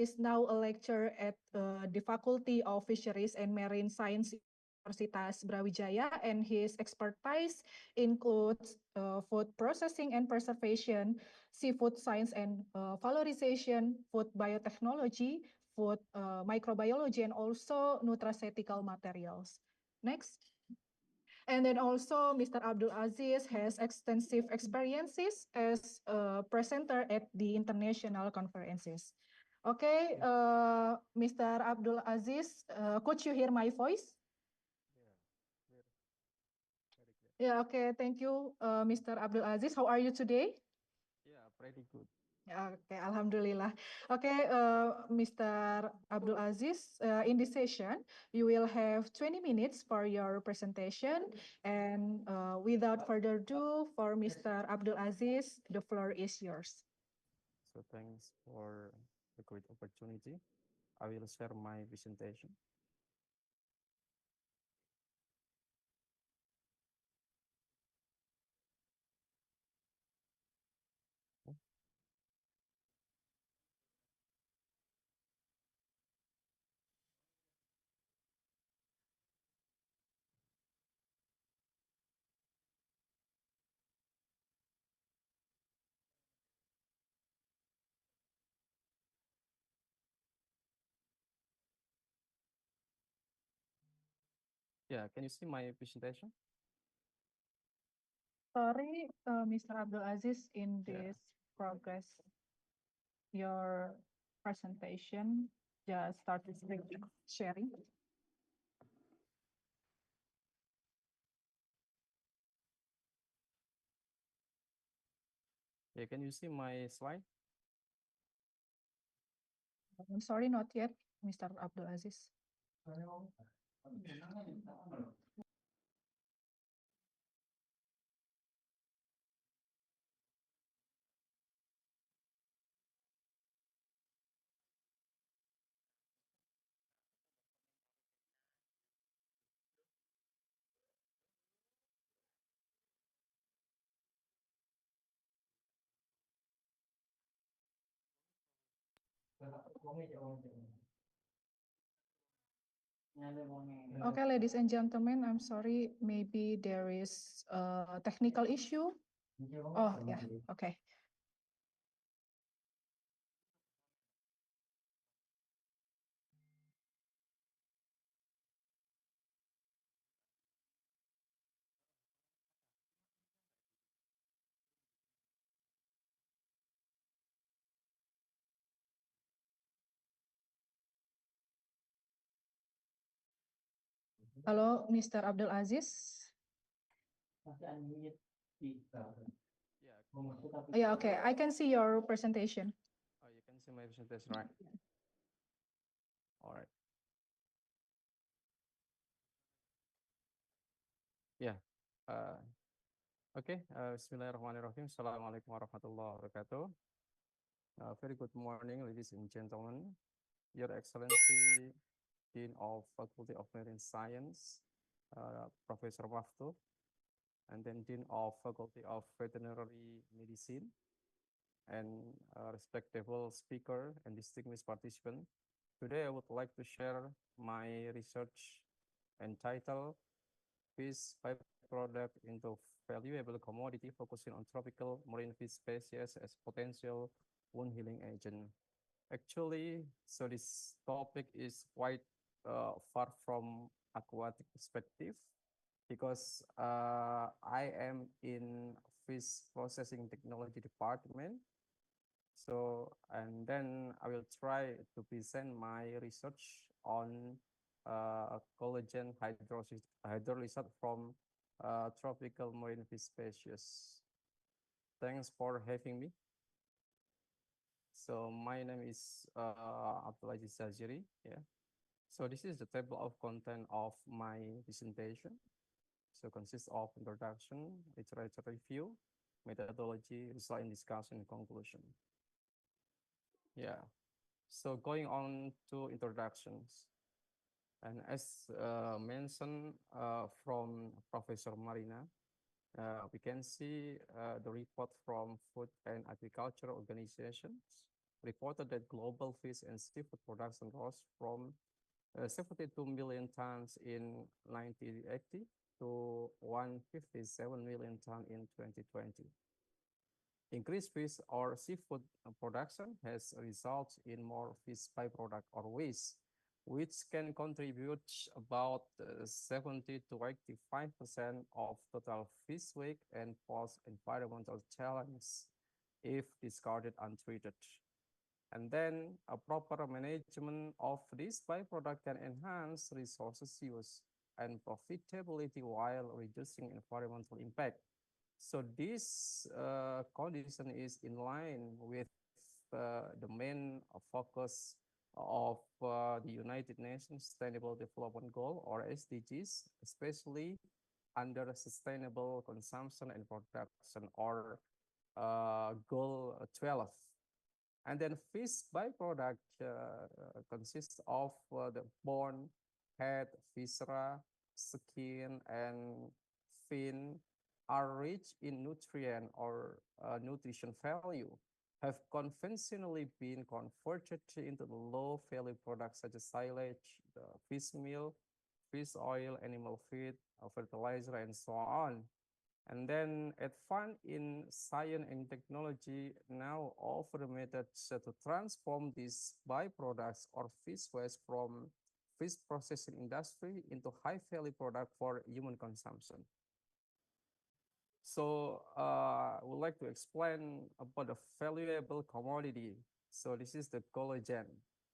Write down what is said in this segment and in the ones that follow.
is now a lecturer at the Faculty of Fisheries and Marine Science, Universitas Brawijaya, and his expertise includes food processing and preservation, seafood science and valorization, food biotechnology, food microbiology, and also nutraceutical materials. Next. And then also Mr. Abdul Aziz has extensive experiences as a presenter at the international conferences. Okay, Mr. Abdul Aziz, could you hear my voice? Yeah, very clear. Yeah, okay, thank you, Mr. Abdul Aziz. How are you today? Yeah, pretty good. Okay, Alhamdulillah. Okay, Mr. Abdul Aziz, in this session, you will have 20 minutes for your presentation. And without further ado, for Mr. Abdul Aziz, the floor is yours. So thanks for the great opportunity. I will share my presentation. Yeah, can you see my presentation? Sorry, Mr. Abdul Aziz, in Yeah. this progress, your presentation just started sharing. Yeah, can you see my slide? I'm sorry, not yet, Mr. Abdul Aziz. Okay, ladies and gentlemen, I'm sorry, maybe there is a technical issue. Oh, yeah, okay. Hello, Mr. Abdul Aziz. Yeah. Yeah, okay, I can see your presentation. Oh, you can see my presentation, right? All right. Yeah. Uh, okay. Bismillahirrahmanirrahim. Assalamualaikum warahmatullahi wabarakatuh. Very good morning, ladies and gentlemen. Your Excellency, Dean of Faculty of Marine Science, Professor Waftu, and then Dean of Faculty of Veterinary Medicine, and respectable speaker and distinguished participant. Today, I would like to share my research entitled Fish Byproduct into Valuable Commodity, focusing on tropical marine fish species as potential wound healing agent. Actually, so this topic is quite far from aquatic perspective because I am in fish processing technology department. So, and then I will try to present my research on collagen hydrolysis from tropical marine fish species. Thanks for having me. So my name is Abdulaziz Zajiri. Yeah. So this is the table of content of my presentation. So consists of introduction, literature review, methodology, result and discussion, and conclusion. Yeah. So going on to introductions. And as mentioned from Professor Marina, we can see the report from Food and Agriculture Organizations. reported that global fish and seafood production rose from 72 million tons in 1980 to 157 million tons in 2020. Increased fish or seafood production has resulted in more fish byproduct or waste, which can contribute about 70 to 85% of total fish weight and pose environmental challenges if discarded untreated. And then a proper management of this byproduct can enhance resources use and profitability while reducing environmental impact. So this condition is in line with the main focus of the United Nations Sustainable Development Goal or SDGs, especially under sustainable consumption and production or goal 12. And then fish byproduct consists of the bone, head, viscera, skin, and fin are rich in nutrient or nutrition value, have conventionally been converted into the low value products such as silage, the fish meal, fish oil, animal feed, fertilizer, and so on. And then advance in science and technology now offer methods to transform these byproducts or fish waste from fish processing industry into high value product for human consumption. So I would like to explain about the valuable commodity. So this is the collagen.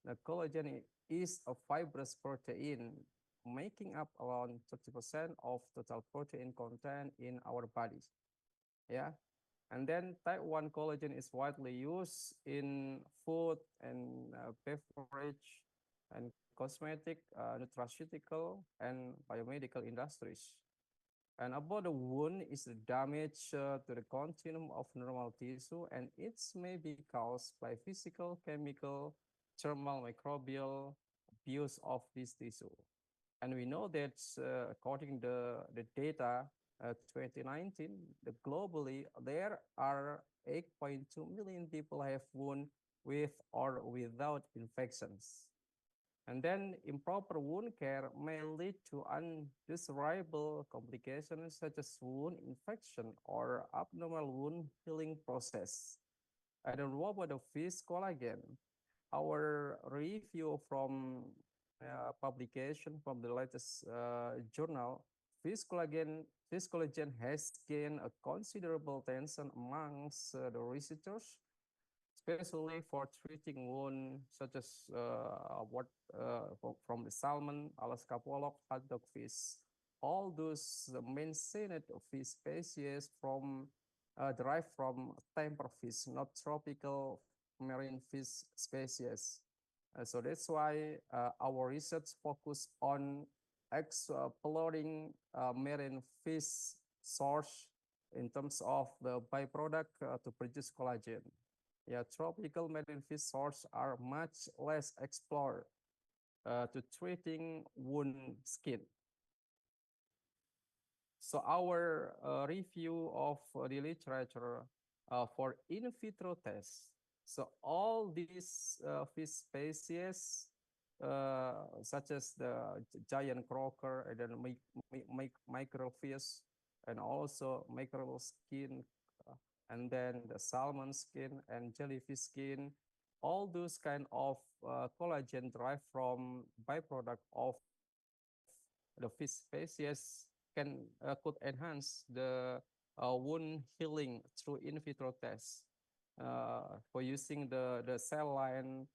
The collagen is a fibrous protein making up around 30% of total protein content in our bodies. Yeah. And then type 1 collagen is widely used in food and beverage and cosmetic, nutraceutical, and biomedical industries. And about the wound is the damage to the continuum of normal tissue, and it may be caused by physical, chemical, thermal, microbial abuse of this tissue. And we know that according to the data 2019, globally there are 8.2 million people have wound with or without infections. And then improper wound care may lead to undesirable complications such as wound infection or abnormal wound healing process. And then what about the fish collagen? Our review from publication from the latest journal, fish collagen has gained a considerable attention amongst the researchers, especially for treating wounds such as from the salmon, Alaska pollock, hot dog fish. All those mentioned fish species from derived from temper fish, not tropical marine fish species. So that's why our research focus on exploring marine fish source in terms of the byproduct to produce collagen. Yeah, tropical marine fish sources are much less explored to treating wound skin. So our review of the literature for in vitro tests. So all these fish species, such as the giant croaker and then microfish, and also mackerel skin, and then the salmon skin and jellyfish skin, all those kind of collagen derived from byproduct of the fish species could enhance the wound healing through in vitro tests for using the cell line,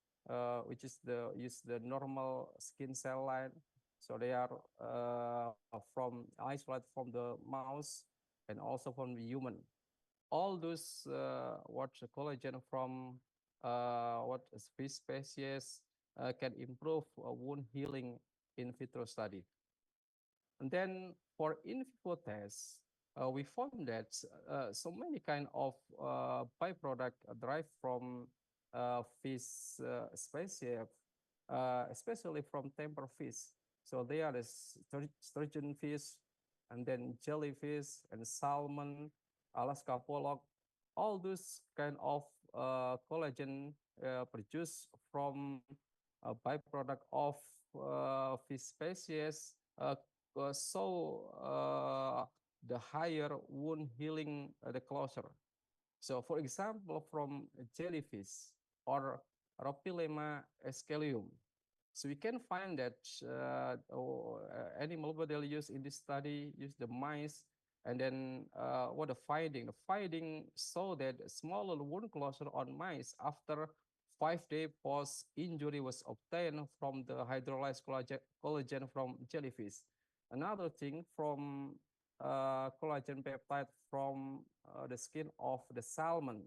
which is the normal skin cell line. So they are from isolated from the mouse and also from the human. All those what collagen from what fish species can improve wound healing in vitro study. And then for in vivo tests, we found that so many kind of byproduct derived from fish species, especially from temper fish. So they are the sturgeon fish, and then jellyfish and salmon, Alaska pollock. All those kind of collagen produced from a byproduct of fish species, the higher wound healing, the closer. So, for example, from jellyfish or Ropilema escalium. So we can find that animal model used in this study use the mice, and then what the finding? The finding saw that smaller wound closure on mice after 5 day post injury was obtained from the hydrolyzed collagen from jellyfish. Another thing from collagen peptide from the skin of the salmon.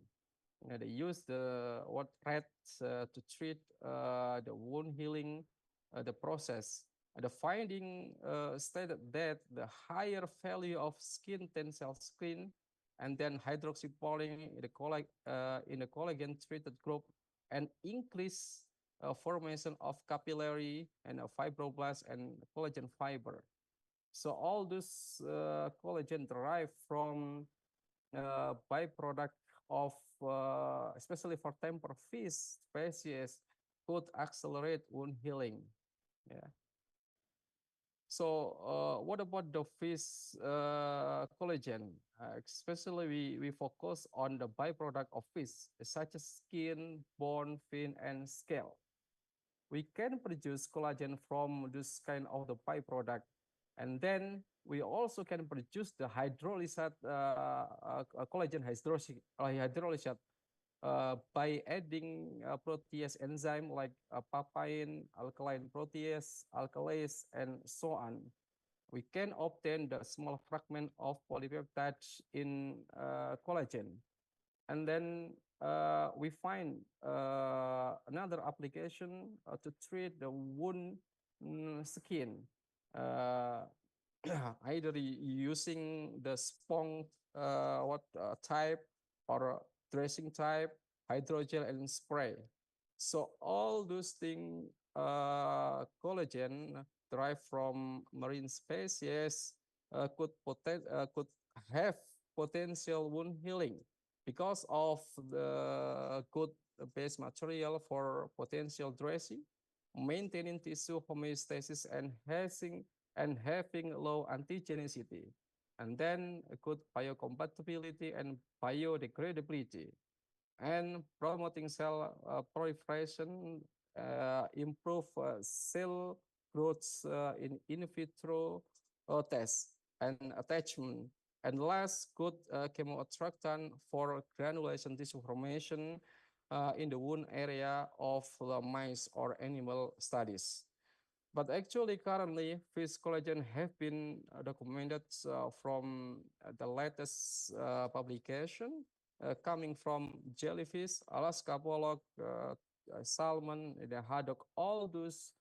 They use the what rats to treat the wound healing, the process. The finding stated that the higher value of skin tensile skin and then hydroxyproline in the collagen treated group and increase formation of capillary and fibroblast and collagen fiber. So all this collagen derived from byproduct of especially for temper fish species could accelerate wound healing. Yeah. So what about the fish collagen? Especially we focus on the byproduct of fish, such as skin, bone, fin, and scale. We can produce collagen from this kind of the byproduct. And then we also can produce the hydrolysate, collagen hydrolysate by adding protease enzyme like papain, alkaline protease, alkalase, and so on. We can obtain the small fragment of polypeptide in collagen. And then we find another application to treat the wound skin, either using the sponge type or dressing type, hydrogel, and spray. So all those things, collagen derived from marine species could have potential wound healing because of the good base material for potential dressing, maintaining tissue homeostasis and having low antigenicity, and then good biocompatibility and biodegradability, and promoting cell proliferation, improve cell growth in vitro tests and attachment, and last, good chemoattractant for granulation tissue formation in the wound area of the mice or animal studies. But actually, currently, fish collagen have been documented from the latest publication coming from jellyfish, Alaska pollock, salmon, the haddock. All those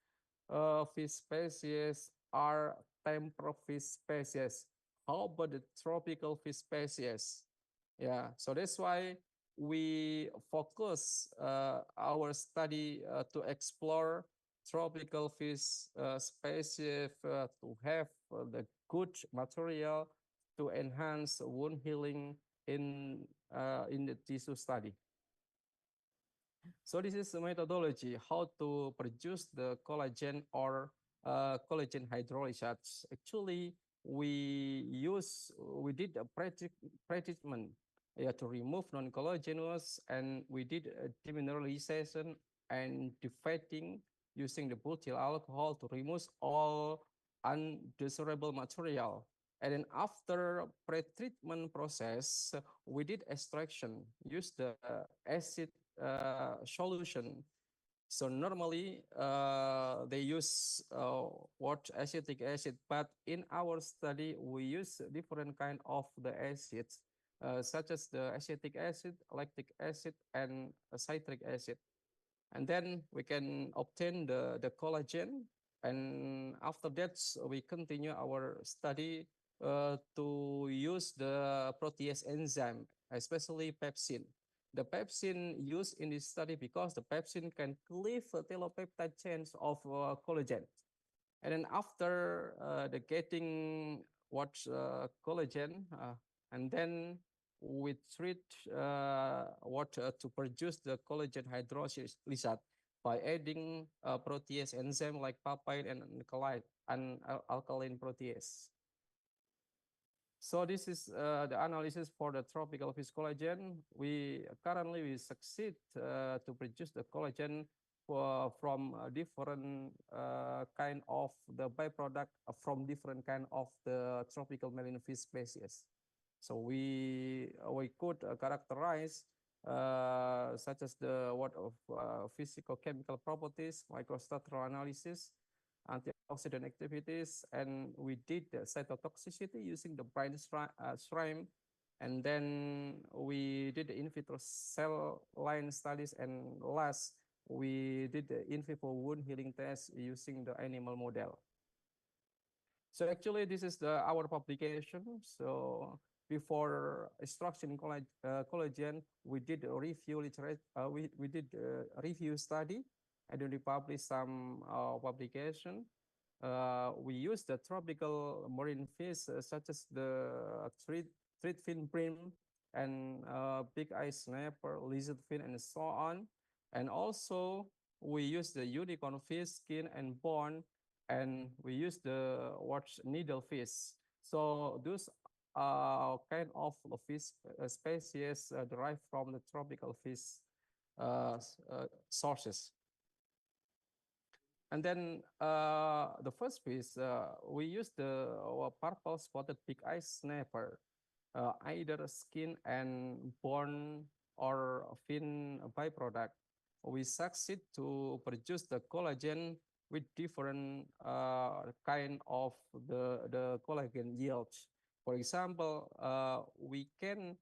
fish species are temperate fish species. How about the tropical fish species? Yeah, so that's why we focus our study to explore tropical fish species to have the good material to enhance wound healing in the tissue study. So this is a methodology how to produce the collagen or collagen hydrolysates. Actually, we did a pretreatment to remove non-collagenous, and we did a demineralization and defatting using the butyl alcohol to remove all undesirable material. And then after pretreatment process, we did extraction, use the acid solution. So normally they use acetic acid, but in our study we use different kind of the acids, such as the acetic acid, lactic acid, and citric acid. And then we can obtain the collagen. And after that, we continue our study to use the protease enzyme, especially pepsin. The pepsin used in this study because the pepsin can cleave the telepeptide chains of collagen. And then after the getting collagen, and then we treat to produce the collagen hydrolysis by adding protease enzyme like papain and alkaline protease. So this is the analysis for the tropical fish collagen. We currently succeed to produce the collagen from different kind of the byproduct from different kind of the tropical marine fish species. So we could characterize such as the what of physical chemical properties, microstructural analysis, antioxidant activities, and we did the cytotoxicity using the brine shrimp, and then we did the in vitro cell line studies, and last we did the in vivo wound healing test using the animal model. So actually, this is our publication. So before extraction collagen, we did a review literature. We did a review study, and then we published some publication. We used the tropical marine fish such as the threadfin brim and big eye snapper, lizardfin, and so on. And also we use the unicorn fish skin and bone, and we use the needlefish. So those kind of fish species derived from the tropical fish sources. And then the first fish, we use the purple spotted big eye snapper, either skin and bone or fin byproduct. We succeed to produce the collagen with different kind of the collagen yields. For example, we can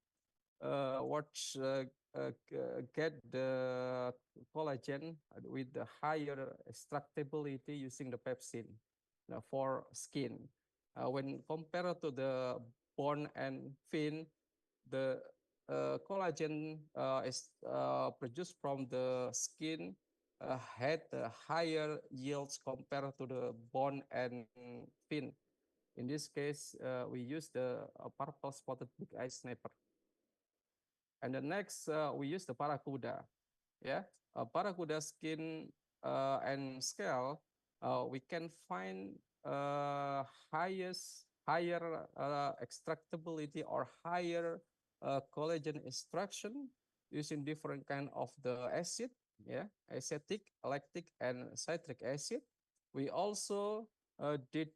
get the collagen with the higher extractability using the pepsin for skin. When compared to the bone and fin, the collagen is produced from the skin had higher yields compared to the bone and fin. In this case, we use the purple spotted big eye snapper. And the next, we use the paracuda. Yeah, paracuda skin and scale, we can find higher extractability or higher collagen extraction using different kind of the acid, yeah, acetic, lactic, and citric acid. We also did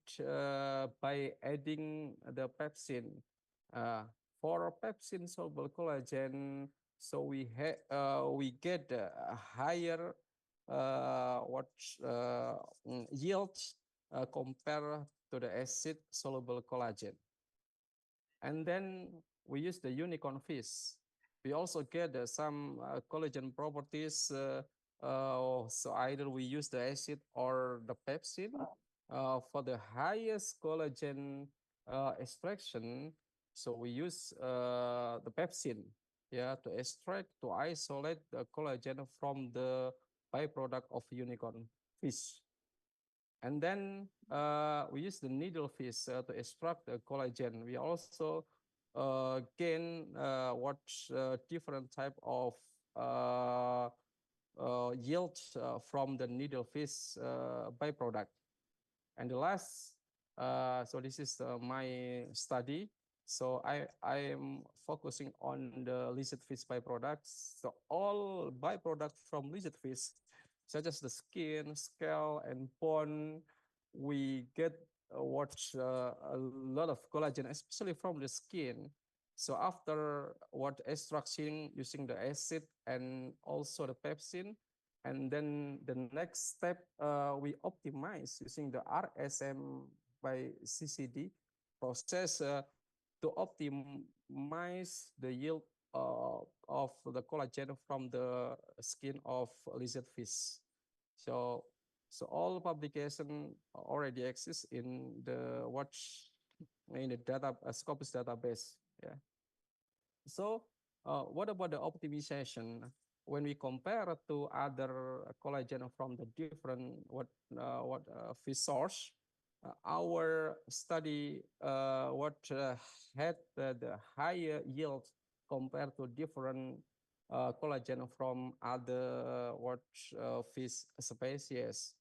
by adding the pepsin. For pepsin soluble collagen, so we get a higher yield compared to the acid soluble collagen. And then we use the unicorn fish. We also get some collagen properties. So either we use the acid or the pepsin. For the highest collagen extraction, so we use the pepsin, yeah, to extract, to isolate the collagen from the byproduct of unicorn fish. And then we use the needlefish to extract the collagen. We also gain different type of yield from the needlefish byproduct. And the last, so this is my study. So I am focusing on the lizardfish byproducts. So all byproducts from lizardfish, such as the skin, scale, and bone, we get a lot of collagen, especially from the skin. So after extraction using the acid and also the pepsin, and then the next step, we optimize using the RSM by CCD process to optimize the yield of the collagen from the skin of lizardfish. So all publication already exists in the Scopus database. Yeah. So what about the optimization? When we compare to other collagen from the different fish source, our study had the higher yield compared to different collagen from other fish species.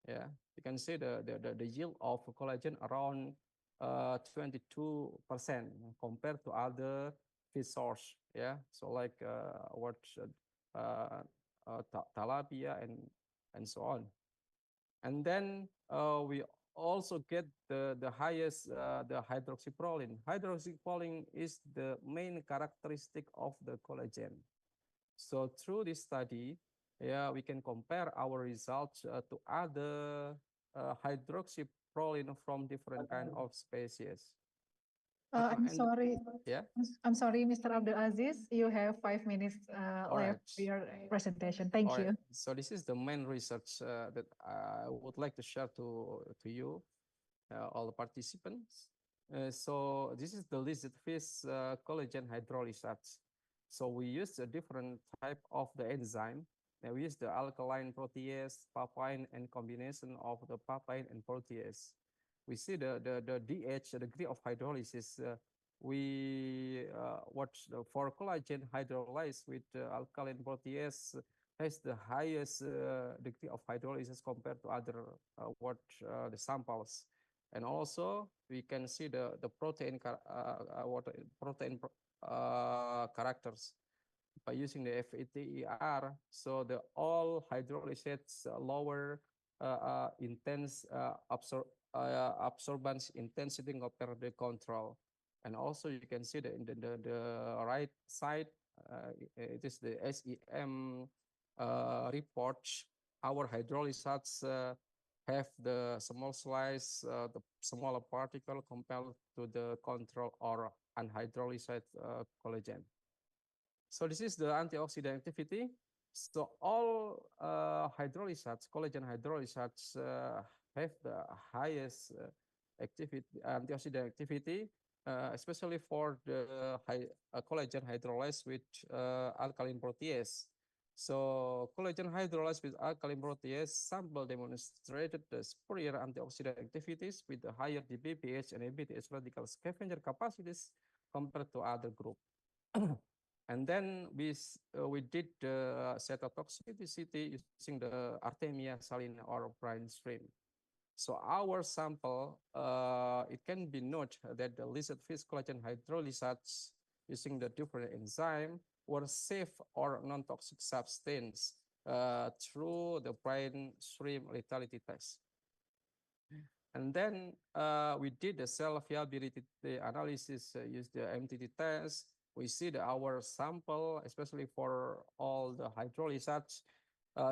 Yeah, you can see the yield of collagen around 22% compared to other fish source. Yeah, so like tilapia and so on. And then we also get the highest the hydroxyproline. Hydroxyproline is the main characteristic of the collagen. So through this study, yeah, we can compare our results to other hydroxyproline from different kind of species. I'm And sorry. yeah, I'm sorry, Mr. Abdul Aziz. You have 5 minutes all right. left for your presentation. Thank All right. you. So this is the main research that I would like to share to you, all the participants. So this is the lizard fish collagen hydrolysate. So we use a different type of the enzyme. Now we use the alkaline protease, papain, and combination of the papain and protease. We see the DH, the degree of hydrolysis. For collagen hydrolyzed with alkaline protease has the highest degree of hydrolysis compared to other the samples. And also we can see the protein characters by using the FATER. So the all hydrolysates lower intense absorbance intensity compared to the control. And also you can see that in the right side, it is the SEM report. Our hydrolysates have the small slice, the smaller particle compared to the control or unhydrolyzed collagen. So this is the antioxidant activity. So all hydrolysates, collagen hydrolysates have the highest antioxidant activity, especially for the collagen hydrolyzed with alkaline protease. So collagen hydrolyzed with alkaline protease sample demonstrated the superior antioxidant activities with the higher DPPH and ABTH radical scavenger capacities compared to other group. And then we did the cytotoxicity using the Artemia salina or brine shrimp. So our sample, it can be noted that the lizard fish collagen hydrolysates using the different enzyme were safe or non-toxic substance through the brine shrimp lethality test. And then we did the cell viability analysis, use the MTT test. We see that our sample, especially for all the hydrolysates,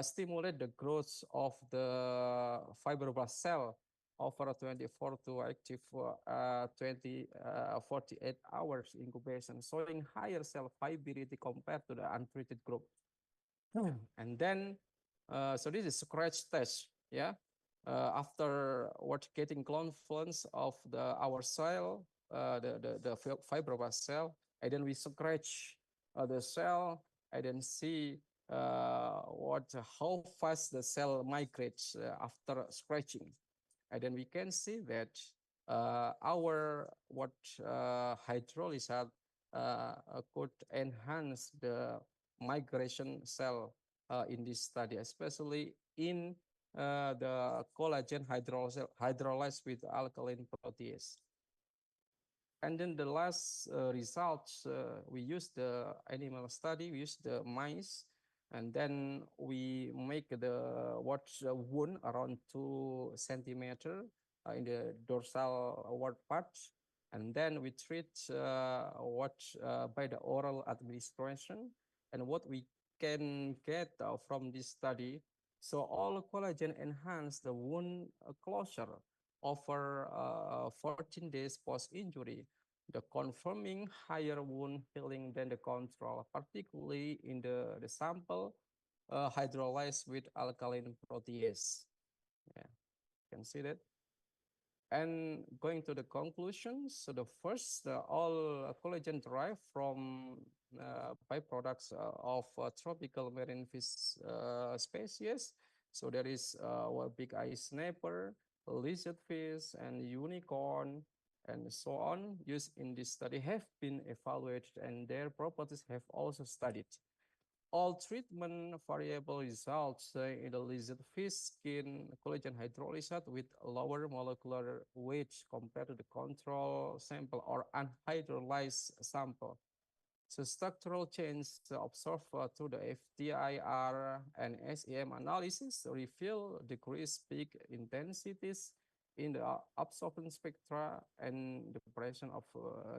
stimulate the growth of the fibroblast cell over 24 to active 48 hours incubation, showing higher cell viability compared to the untreated group. And then, so this is scratch test, yeah. After getting confluence of our cell, the fibroblast cell, and then we scratch the cell, and then see how fast the cell migrates after scratching, and then we can see that our hydrolysate could enhance the migration cell in this study, especially in the collagen hydrolyzed with alkaline protease. And then the last results, we use the animal study, we use the mice, and then we make the wound around 2 centimeter in the dorsal part, and then we treat by the oral administration. And what we can get from this study, so all collagen enhance the wound closure over 14 days post-injury, the confirming higher wound healing than the control, particularly in the sample hydrolyzed with alkaline protease. Yeah, you can see that. And going to the conclusions, so the first, all collagen derived from byproducts of tropical marine fish species. So there is big eye snapper, lizard fish, and unicorn. and so on used in this study have been evaluated and their properties have also studied. All treatment variable results in the lizard fish skin collagen hydrolysate with lower molecular weight compared to the control sample or unhydrolyzed sample. So structural change observed through the FTIR and SEM analysis reveal decreased peak intensities in the absorption spectra and the presence of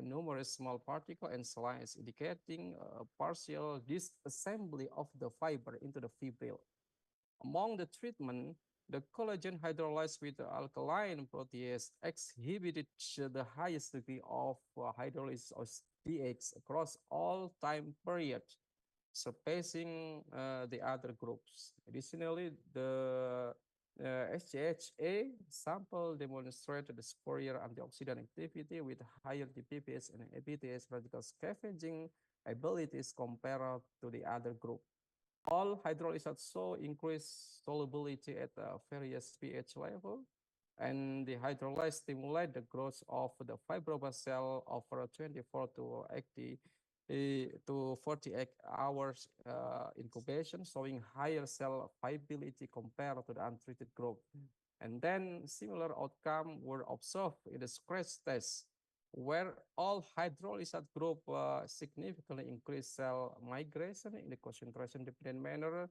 numerous small particles and slides indicating partial disassembly of the fiber into the fibril. Among the treatment, the collagen hydrolyzed with the alkaline protease exhibited the highest degree of hydrolysis of DH across all time periods, surpassing the other groups. Additionally, the SGHA sample demonstrated the superior antioxidant activity with higher DPPS and APTS radical scavenging abilities compared to the other group. All hydrolysates show increased solubility at various pH level, and the hydrolyze stimulate the growth of the fibroblast cell over 24 to 80 to 48 hours incubation, showing higher cell viability compared to the untreated group. And then similar outcome were observed in the scratch test, where all hydrolysate group significantly increased cell migration in the concentration dependent manner,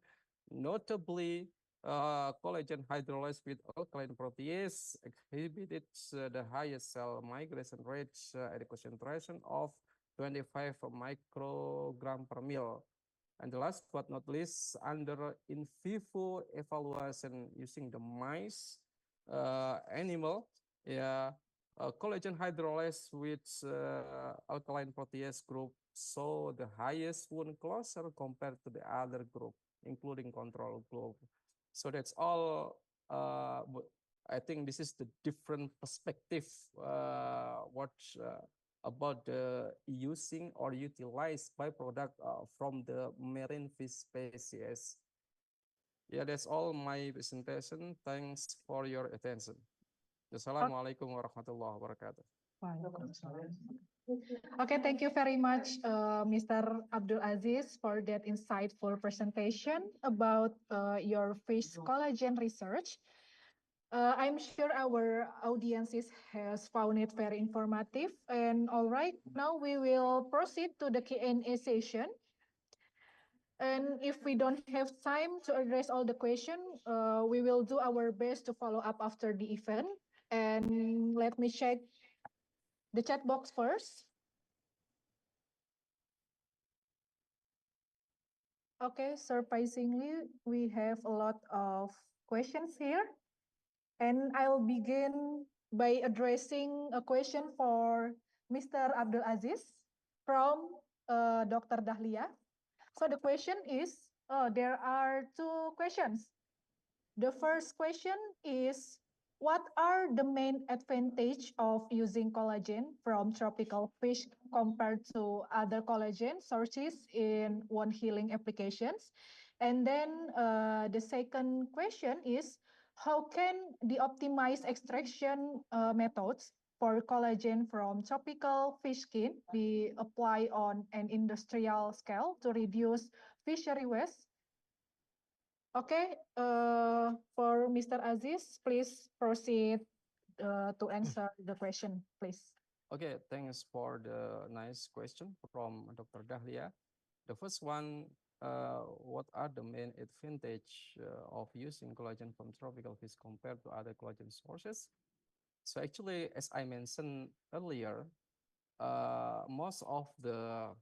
notably collagen hydrolyzed with alkaline protease exhibited the highest cell migration rates at a concentration of 25 microgram per mil. And the last but not least, under in vivo evaluation using the mice animal, collagen hydrolyzed with alkaline protease group saw the highest wound closure compared to the other group, including control group. So that's all. I think this is the different perspective what about the using or utilized byproduct from the marine fish species. Yeah, that's all my presentation. Thanks for your attention. Assalamualaikum warahmatullahi wabarakatuh. Okay, thank you very much, Mr. Abdul Aziz, for that insightful presentation about your fish collagen research. I'm sure our audiences has found it very informative. And all right, now we will proceed to the Q&A session. And if we don't have time to address all the questions, we will do our best to follow up after the event. And let me check the chat box first. Okay, surprisingly, we have a lot of questions here. And I'll begin by addressing a question for Mr. Abdul Aziz from Dr. Dahlia. So the question is, there are two questions. The first question is, what are the main advantage of using collagen from tropical fish compared to other collagen sources in wound healing applications? And then the second question is, how can the optimized extraction methods for collagen from tropical fish skin be applied on an industrial scale to reduce fishery waste? Okay, for Mr. Aziz, please proceed to answer the question, please. Okay, thanks for the nice question from Dr. Dahlia. The first one, what are the main advantage of using collagen from tropical fish compared to other collagen sources? So actually, as I mentioned earlier, most of the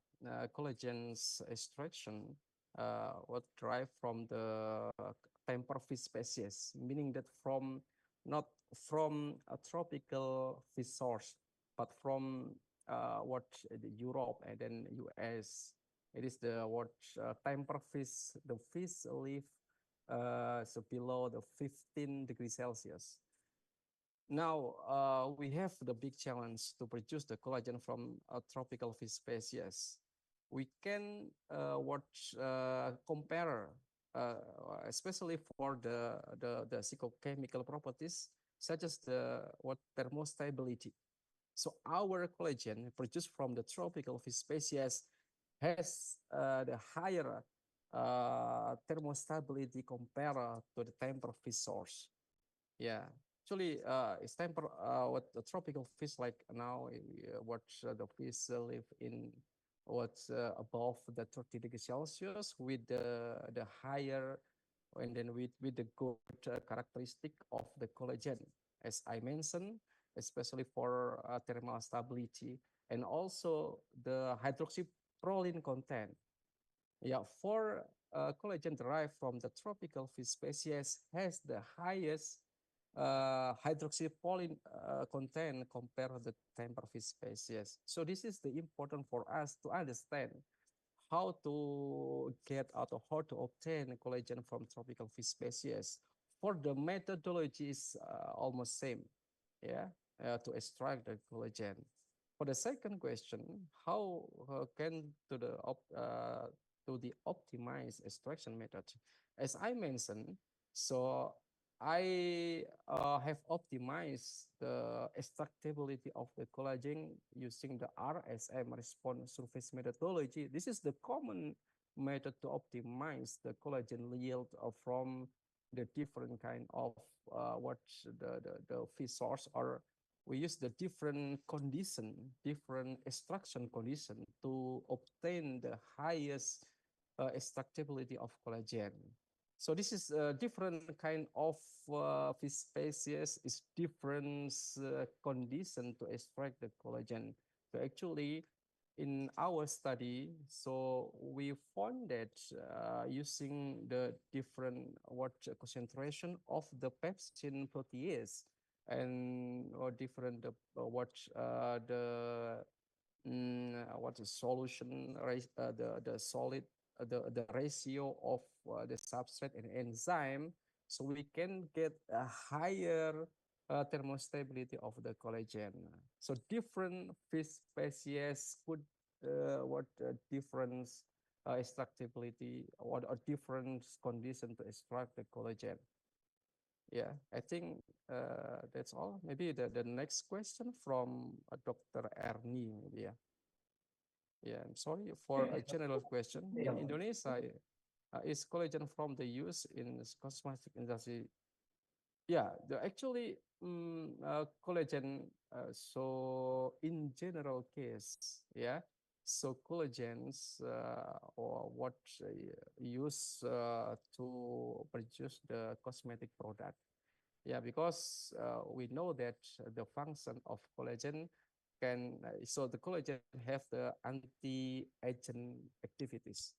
collagen's extraction what derived from the temper fish species, meaning that from not from a tropical fish source, but from what the Europe and then US. It is the what temper fish. The fish live so below the 15 degrees Celsius. Now we have the big challenge to produce the collagen from a tropical fish species. We can compare, especially for the psychochemical properties, such as the thermostability. So our collagen produced from the tropical fish species has the higher thermostability compared to the temperate fish source. Yeah, actually, it's temper what the tropical fish like now, what the fish live in what's above the 30 degrees Celsius with the higher and then with the good characteristic of the collagen, as I mentioned, especially for thermal stability and also the hydroxyproline content. Yeah, for collagen derived from the tropical fish species has the highest hydroxyproline content compared to the temperate fish species. So this is the important for us to understand how to get out or how to obtain collagen from tropical fish species. For the methodology is almost same, yeah, to extract the collagen. For the second question, how can to the optimized extraction method? As I mentioned, so I have optimized the extractability of the collagen using the RSM, response surface methodology. This is the common method to optimize the collagen yield from the different kind of what the fish source, or we use the different condition, different extraction condition to obtain the highest extractability of collagen. So this is a different kind of fish species, is different condition to extract the collagen. So actually, in our study, so we found that using the different what concentration of the pepsin protease and or different what the solution the solid the ratio of the substrate and enzyme, so we can get a higher thermostability of the collagen. So different fish species could what different extractability, what a different condition to extract the collagen. Yeah, I think that's all. Maybe the next question from Dr. Ernie. Yeah. Yeah, I'm sorry for a general question. In Indonesia, is collagen from the use in cosmetic industry? Yeah, actually collagen. So in general case, yeah. So collagens or what use to produce the cosmetic product. Yeah, because we know that the function of collagen can, so the collagen have the anti-aging activities,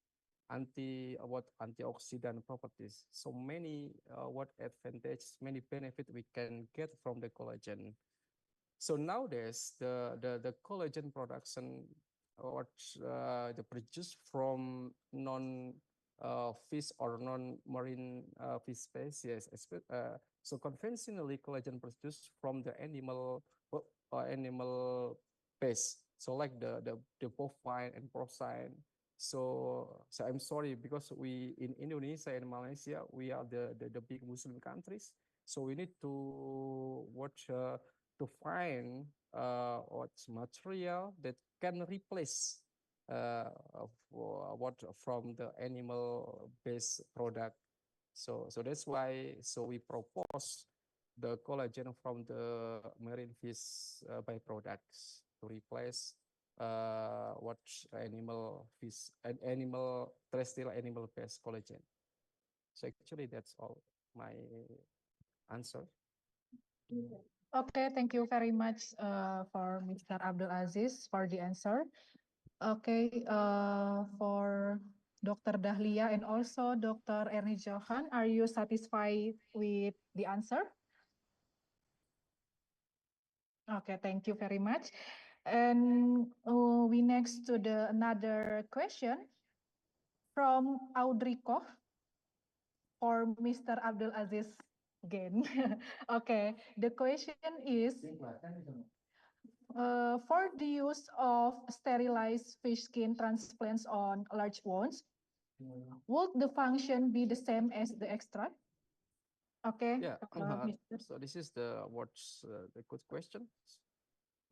antioxidant properties. So many what advantage, many benefit we can get from the collagen. So nowadays, the collagen production, what the produced from non fish or non-marine fish species. So conventionally, collagen produced from the animal base. So like the bovine and porcine. So I'm sorry because we in Indonesia and Malaysia we are the big Muslim countries. So we need to watch. To find what's material that can replace what from the animal based product. So that's why we propose the collagen from the marine fish byproducts to replace what animal fish and animal terrestrial animal based collagen. So actually that's all my answer. Okay, thank you very much for Mr. Abdul Aziz for the answer. Okay, for Dr. Dahlia and also Dr. Ernie Johan, are you satisfied with the answer? Okay, thank you very much. And we next to the another question from Audrey Koch for Mr. Abdul Aziz again. Okay, the question is, for the use of sterilized fish skin transplants on large wounds, would the function be the same as the extract? Okay. Yeah. So this is the what's the good question.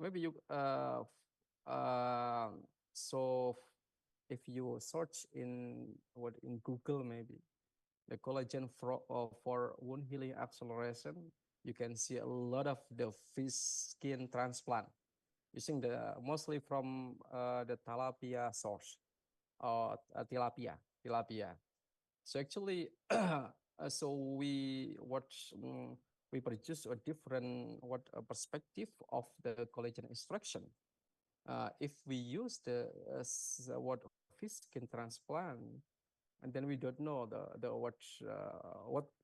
maybe you uh, so if you search in Google, maybe the collagen for wound healing acceleration, you can see a lot of the fish skin transplant using the mostly from the tilapia source or tilapia. So actually, so we produce a different perspective of the collagen extraction. If we use the what fish skin transplant, and then we don't know the what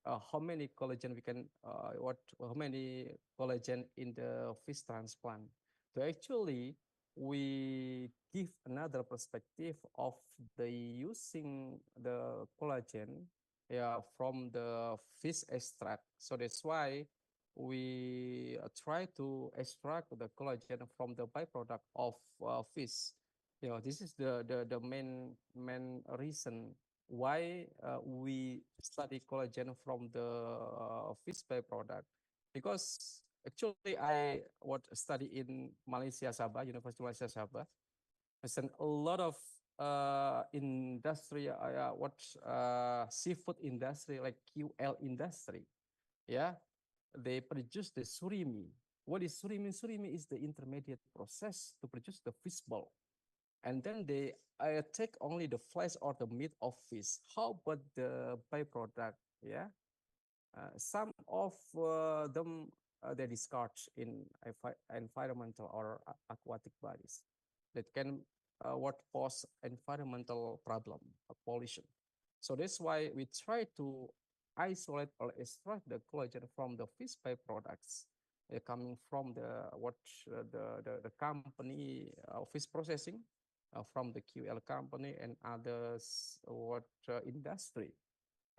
how many collagen we can how many collagen in the fish transplant. So actually, we give another perspective of the using the collagen, yeah, from the fish extract. So that's why we try to extract the collagen from the byproduct of fish. You know, this is the main reason why we study collagen from the fish byproduct, because actually I what study in Malaysia Sabah, University Malaysia Sabah. There's a lot of industry, seafood industry like QL industry. Yeah, they produce the surimi. What is surimi? Surimi is the intermediate process to produce the fish ball, and then they take only the flesh or the meat of fish. How about the byproduct? Yeah, some of them they discard in environmental or aquatic bodies that can what cause environmental problem, pollution. So that's why we try to isolate or extract the collagen from the fish byproducts coming from the company fish processing from the QL company and others industry,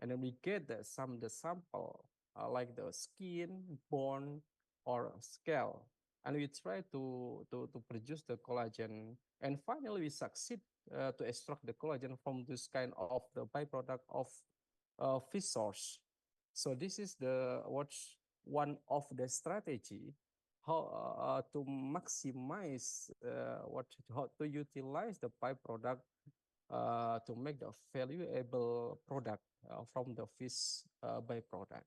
and then we get the sample like the skin, bone, or scale, and we try to produce the collagen, and finally we succeed to extract the collagen from this kind of the byproduct of fish source. So this is the what's one of the strategy how to maximize how to utilize the byproduct to make the valuable product from the fish byproduct.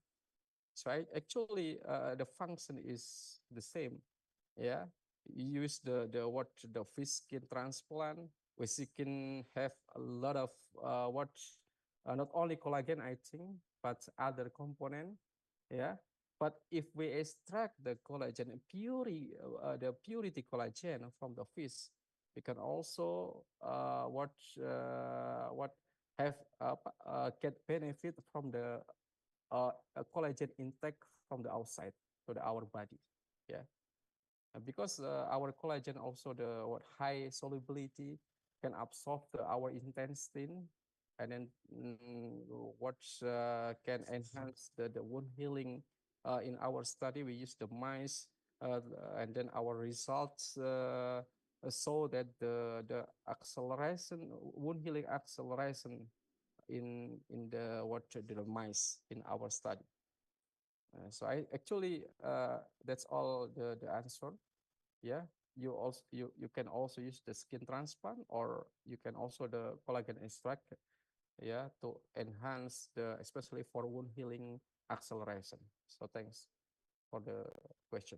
So actually, the function is the same. Yeah, you use the fish skin transplant, which you can have a lot of not only collagen, I think, but other component. Yeah, but if we extract the collagen the purity collagen from the fish, we can also have get benefit from the collagen intake from the outside to our body. Yeah, because our collagen also the high solubility can absorb our intestine, and then can enhance the wound healing. In our study, we use the mice, and then our results show that the acceleration wound healing acceleration in the mice in our study. So I actually that's all the answer. Yeah, you can also use the skin transplant, or you can also the collagen extract. Yeah, to enhance the especially for wound healing acceleration. So thanks for the question.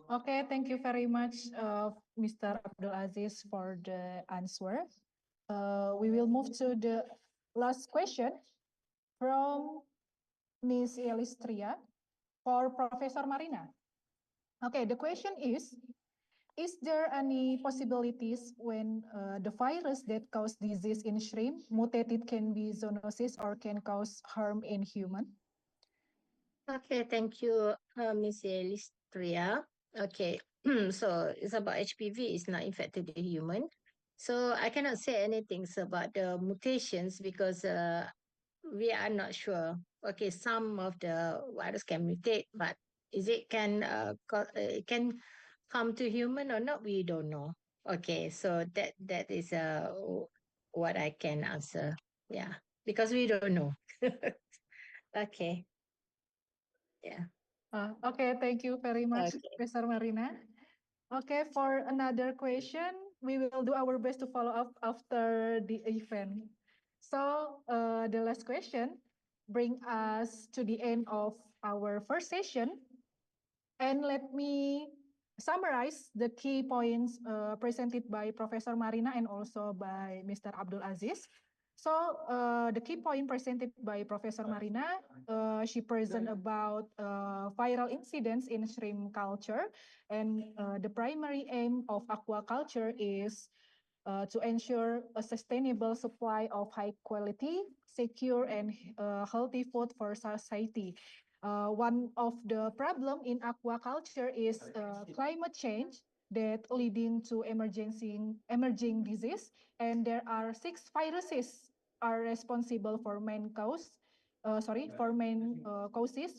Okay, thank you very much, Mr. Abdul Aziz, for the answer. We will move to the last question from Ms. Elistria for Professor Marina. Okay, the question is there any possibilities when the virus that cause disease in shrimp mutated can be zoonosis or can cause harm in human? Okay, thank you, Ms. Elistria. Okay, so it's about HPV, it's not infected the human. So I cannot say anything about the mutations because we are not sure. Okay, some of the virus can mutate, but is it it can come to human or not? We don't know. Okay, so that is what I can answer. Yeah, because we don't know. Okay. Yeah. Okay, thank you very much, Okay. Professor Marina. Okay, for another question, we will do our best to follow up after the event. So the last question bring us to the end of our first session. And let me summarize the key points presented by Professor Marina and also by Mr. Abdul Aziz. So the key point presented by Professor Marina, she present about viral incidents in shrimp culture, and the primary aim of aquaculture is to ensure a sustainable supply of high quality, secure, and healthy food for society. One of the problem in aquaculture is climate change that leading to emerging disease, and there are 6 viruses are responsible for main causes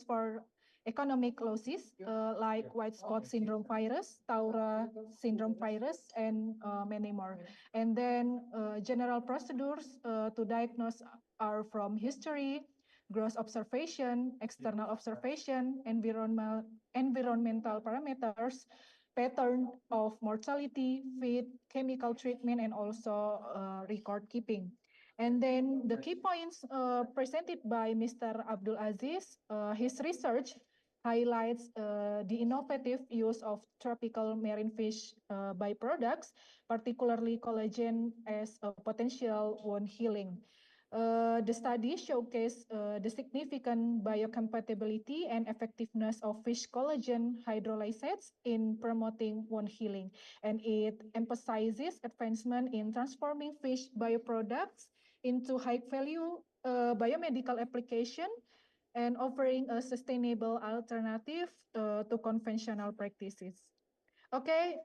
for economic losses like white spot syndrome virus, Taura syndrome virus, and many more. And then general procedures to diagnose are from history, gross observation, external observation, environmental parameters, pattern of mortality, feed, chemical treatment, and also record keeping. And then the key points presented by Mr. Abdul Aziz, his research highlights the innovative use of tropical marine fish byproducts, particularly collagen as a potential wound healing. The study showcased the significant biocompatibility and effectiveness of fish collagen hydrolysates in promoting wound healing, and it emphasizes advancement in transforming fish bioproducts into high-value biomedical application and offering a sustainable alternative to conventional practices. Okay,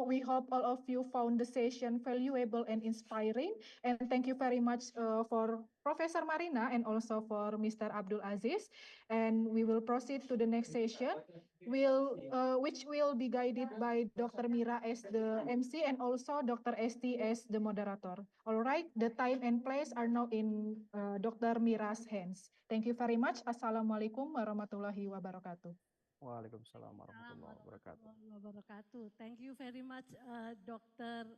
we hope all of you found the session valuable and inspiring. And thank you very much for Professor Marina and also for Mr. Abdul Aziz. And we will proceed to the next session, which will be guided by Dr. Mira as the MC and also Dr. Esti as the moderator. All right, the time and place are now in Dr. Mira's hands. Thank you very much. Assalamualaikum warahmatullahi wabarakatuh. Waalaikumsalam warahmatullahi wabarakatuh. Wabarakatuh. Thank you very much, Dr.